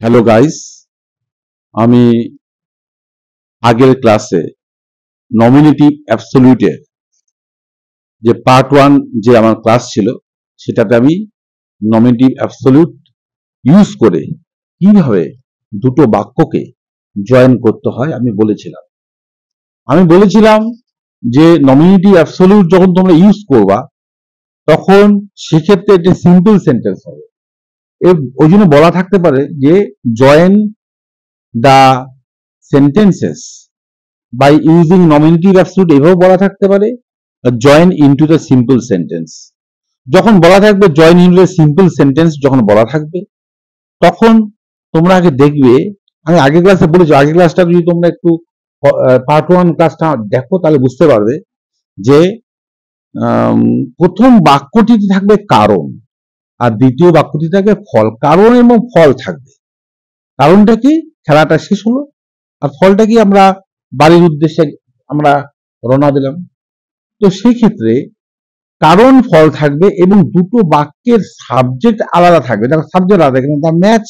Hello guys, আমি আগের ক্লাসে নমিনেটিভ অ্যাবসলিউটের যে পার্ট 1 যে আমার ক্লাস ছিল সেটাতে আমি নমিনেটিভ অ্যাবসলিউট ইউজ করে কিভাবে দুটো বাক্যকে জয়েন করতে হয় আমি বলেছিলাম যে নমিনেটিভ অ্যাবসলিউট যখন তোমরা ইউজ করবা তখন সেক্ষেত্রে একটা সিম্পল সেন্টেন্স হবে। ওই জন্য বলা থাকতে পারে যে join the sentences by using nominative absolute এভাবেও বলা থাকতে পারে join into the simple sentence। যখন বলা থাকবে join into the simple sentence যখন বলা থাকবে তখন তোমরা আগে দেখবে, আমি আগের ক্লাসে বলেছি, আগের ক্লাসটা যদি তোমরা একটু পার্ট 1 ক্লাসটা দেখো তাহলে বুঝতে পারবে যে প্রথম বাক্যটিতে থাকবে কারণ আর দ্বিতীয় বাক্যটি থাকবে ফল। কারণ এবং ফল থাকবে। কারণটা কি? খেলাটা শেষ হলো। আর ফলটা কি? আমরা বাড়ির উদ্দেশ্যে আমরা রওনা দিলাম। তো সেই ক্ষেত্রে কারণ ফল থাকবে এবং দুটো বাক্যের সাবজেক্ট আলাদা থাকবে। দেখো সাবজেক্ট আলাদা, এখানে দ্য ম্যাচ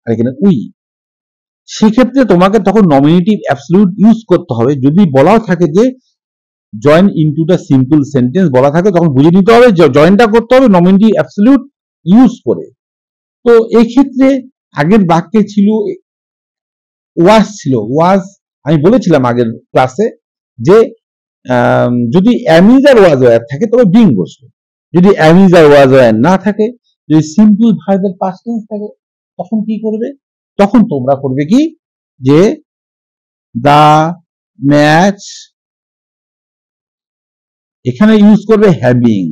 আর এখানে উই। সেক্ষেত্রে তোমাকে তখন নমিনেটিভ অ্যাবসলিউট ইউজ করতে হবে। যদি বলাও থাকে যে join into the simple sentence বলা থাকে তখন বুঝে নিতে হবে যে জয়েনটা করতে হবে নমিনেটিভ অ্যাবসলিউট ইউজ করে। তো এই ক্ষেত্রে আগের বাক্যে ছিল ওয়াজ ছিল। ওয়াজ আমি বলেছিলাম আগের ক্লাসে যে যদি অ্যামিজ আর ওয়াজ ওয়ার থাকে তবে বিং বসবে। যদি অ্যামিজ আর ওয়াজ ওয়ার না থাকে, যদি সিম্পল ভার্বের পাস্ট টেন্স থাকে তখন কি করবে? তখন তোমরা করবে কি যে দা ম্যাচ এখানে ইউজ করবে হ্যাভিং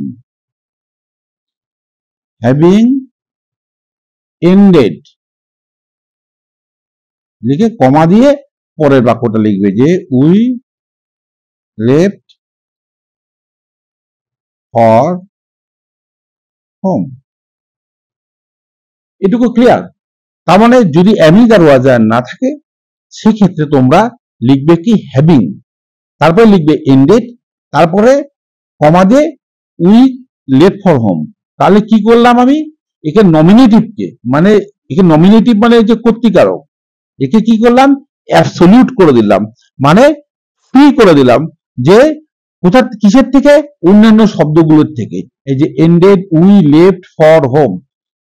এন্ডেড লিখে কমা দিয়ে পরের বাক্যটা লিখবে যে উই লেফট ফর হোম। এটুকু ক্লিয়ার? তার মানে যদি অ্যামিজ আর ওয়াজ আর না থাকে সেক্ষেত্রে তোমরা লিখবে কি হ্যাভিং, তারপরে লিখবে এন্ডেড, তারপরে কমা দিয়ে উই লেফট ফর হোম। তাহলে কি করলাম আমি? একে নমিনেটিভকে মানে নমিনেটিভ মানে যে কর্তৃকারক, একে কি করলাম? অ্যাবসলিউট করে দিলাম, মানে ফ্রি করে দিলাম। যে কোথা কিসের থেকে? অন্যান্য শব্দগুলোর থেকে। এই যে ended, we left for home,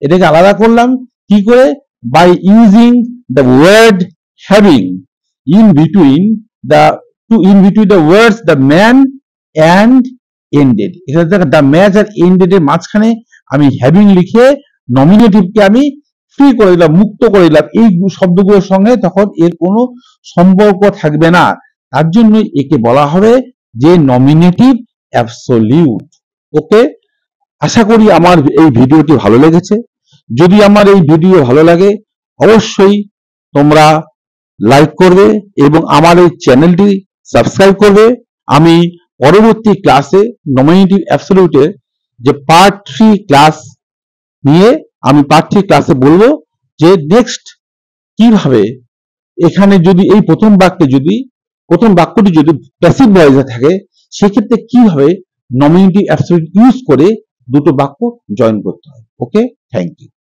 এটাকে আলাদা করলাম কি করে? By using the word having in between the words the man and ended. এটা দেখো দ্য ম্যাচ আর এন্ডেড এর মাঝখানে আমি হ্যাভিং লিখে নমিনেটিভকে আমি ফ্রি করে দিলাম, মুক্ত করে দিলাম। এই শব্দগুলোর সঙ্গে তখন এর কোনো সম্পর্ক থাকবে না। তার জন্য একে বলা হবে যে নমিনেটিভ অ্যাবসলিউট। ওকে, আশা করি আমার এই ভিডিওটি ভালো লেগেছে। যদি আমার এই ভিডিও ভালো লাগে অবশ্যই তোমরা লাইক করবে এবং আমার এই চ্যানেলটি সাবস্ক্রাইব করবে। আমি পরবর্তী ক্লাসে নমিনেটিভ অ্যাবসলিউটের যে পার্ট 3 ক্লাস নিয়ে আমি পার্ট 3 ক্লাসে বলবো যে নেক্সট কিভাবে এখানে যদি এই প্রথম বাক্যটি যদি প্যাসিভ ভয়েসে থাকে সেক্ষেত্রে কিভাবে নমিনেটিভ অ্যাবসলিউট ইউজ করে দুটো বাক্য জয়েন করতে হয়। ওকে, থ্যাংক ইউ।